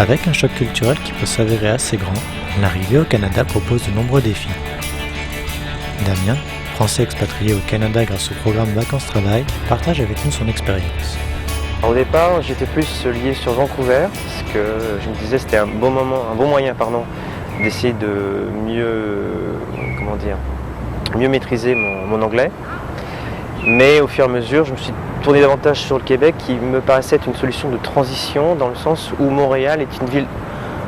Avec un choc culturel qui peut s'avérer assez grand, l'arrivée au Canada propose de nombreux défis. Damien, français expatrié au Canada grâce au programme Vacances-Travail, partage avec nous son expérience. Au départ, j'étais plus lié sur Vancouver, parce que je me disais que c'était un bon moyen d'essayer de mieux maîtriser mon anglais. Mais au fur et à mesure, je me suis tourné davantage sur le Québec, qui me paraissait être une solution de transition, dans le sens où Montréal est une ville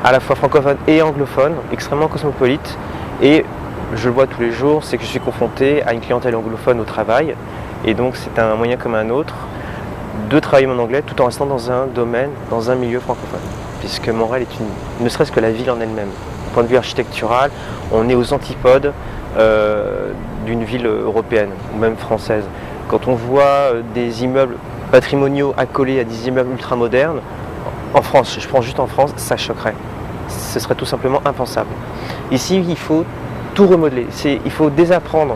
à la fois francophone et anglophone, extrêmement cosmopolite. Et je le vois tous les jours, c'est que je suis confronté à une clientèle anglophone au travail. Et donc c'est un moyen comme un autre de travailler mon anglais tout en restant dans un domaine, dans un milieu francophone. Puisque Montréal est ne serait-ce que la ville en elle-même. Du point de vue architectural, on est aux antipodes d'une ville européenne ou même française. Quand on voit des immeubles patrimoniaux accolés à des immeubles ultramodernes, en France, je prends juste en France, ça choquerait. Ce serait tout simplement impensable. Ici, il faut tout remodeler. Il faut désapprendre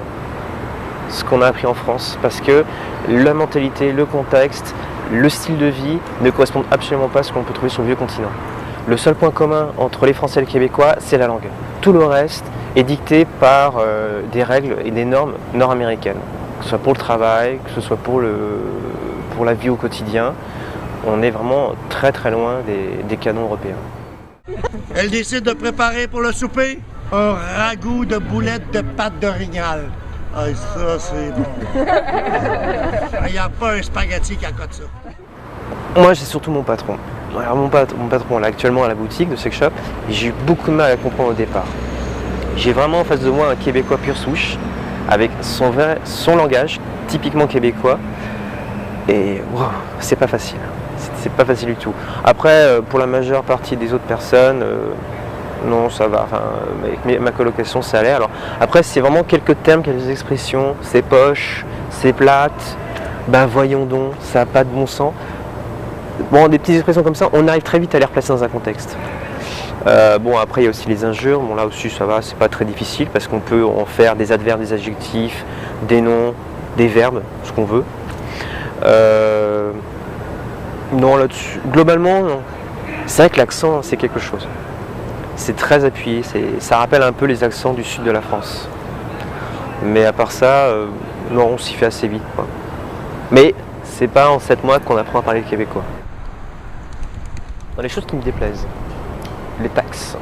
ce qu'on a appris en France parce que la mentalité, le contexte, le style de vie ne correspondent absolument pas à ce qu'on peut trouver sur le vieux continent. Le seul point commun entre les Français et les Québécois, c'est la langue. Tout le reste est dicté par des règles et des normes nord-américaines. Que ce soit pour le travail, que ce soit pour la vie au quotidien. On est vraiment très très loin des canons européens. Elle décide de préparer pour le souper un ragoût de boulettes de pâte d'orignal. Ah, ça, c'est bon. Il n'y a pas un spaghetti qui accote ça. Moi, c'est surtout mon patron. Alors, mon patron, là, actuellement à la boutique de Sex Shop, j'ai eu beaucoup de mal à comprendre au départ. J'ai vraiment en face de moi un Québécois pure souche, avec son langage, typiquement québécois. Et wow, c'est pas facile. C'est pas facile du tout. Après, pour la majeure partie des autres personnes, non, ça va. Enfin, avec ma colocation, ça allait. Alors, après, c'est vraiment quelques termes, quelques expressions. C'est poche, c'est plate, ben voyons donc, ça n'a pas de bon sens. Bon, des petites expressions comme ça, on arrive très vite à les replacer dans un contexte. Bon, après, il y a aussi les injures. Bon, là aussi, ça va, c'est pas très difficile parce qu'on peut en faire des adverbes, des adjectifs, des noms, des verbes, ce qu'on veut. Non, là-dessus, globalement, non. C'est vrai que l'accent, c'est quelque chose. C'est très appuyé, ça rappelle un peu les accents du sud de la France. Mais à part ça, non, on s'y fait assez vite, quoi. Mais c'est pas en 7 mois qu'on apprend à parler le québécois. Dans les choses qui me déplaisent, les taxes.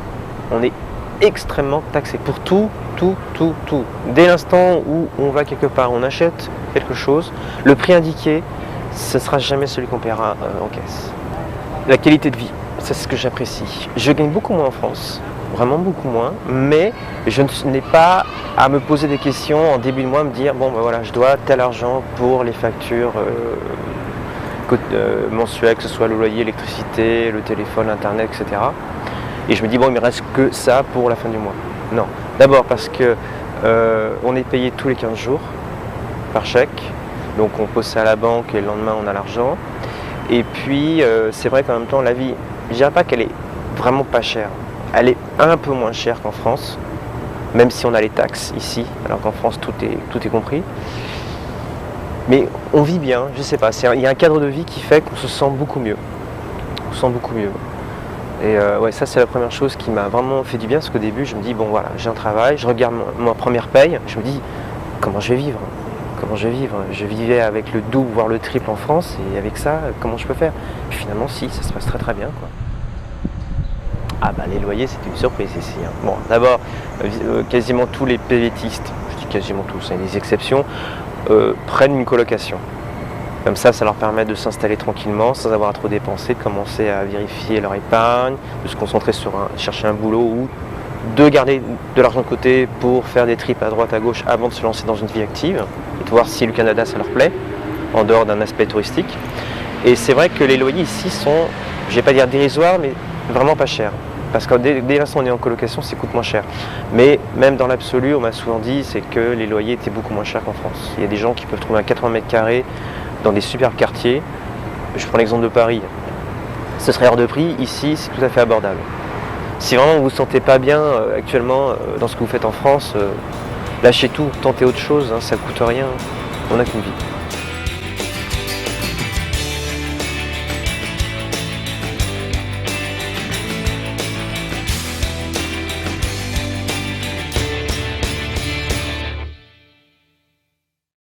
On est extrêmement taxé pour tout. Dès l'instant où on va quelque part, on achète quelque chose, le prix indiqué, ce ne sera jamais celui qu'on paiera en caisse. La qualité de vie, c'est ce que j'apprécie. Je gagne beaucoup moins en France, vraiment beaucoup moins, mais je n'ai pas à me poser des questions en début de mois, me dire bon ben voilà, je dois tel argent pour les factures mensuelles, que ce soit le loyer, l'électricité, le téléphone, l'internet, etc. Et je me dis bon, il me reste que ça pour la fin du mois. Non, d'abord parce que on est payé tous les 15 jours par chèque. Donc on pose ça à la banque et le lendemain on a l'argent. Et puis c'est vrai qu'en même temps la vie, je dirais pas qu'elle est vraiment pas chère. Elle est un peu moins chère qu'en France, même si on a les taxes ici, alors qu'en France tout est compris. Mais on vit bien, je sais pas, il y a un cadre de vie qui fait qu'on se sent beaucoup mieux. On se sent beaucoup mieux. Et ouais, ça c'est la première chose qui m'a vraiment fait du bien, parce qu'au début je me dis bon voilà, j'ai un travail, je regarde ma première paye, je me dis comment je vais vivre. Comment je vais vivre? Je vivais avec le double, voire le triple en France, et avec ça, comment je peux faire? Puis finalement, si, ça se passe très très bien, quoi. Ah bah les loyers, c'était une surprise ici. Hein. Bon, d'abord, quasiment tous les PVTistes, je dis quasiment tous, il y a des exceptions, prennent une colocation. Comme ça leur permet de s'installer tranquillement, sans avoir à trop dépenser, de commencer à vérifier leur épargne, de se concentrer sur chercher un boulot ou de garder de l'argent de côté pour faire des trips à droite à gauche avant de se lancer dans une vie active et de voir si le Canada ça leur plaît en dehors d'un aspect touristique. Et c'est vrai que les loyers ici sont, je vais pas dire dérisoires, mais vraiment pas chers, parce que dès l'instant où on est en colocation, ça coûte moins cher. Mais même dans l'absolu, on m'a souvent dit c'est que les loyers étaient beaucoup moins chers qu'en France. Il y a des gens qui peuvent trouver un 80 mètres carrés dans des superbes quartiers. Je prends l'exemple de Paris, ce serait hors de prix. Ici c'est tout à fait abordable. Si vraiment vous ne vous sentez pas bien actuellement dans ce que vous faites en France, lâchez tout, tentez autre chose, hein, ça ne coûte rien, on n'a qu'une vie.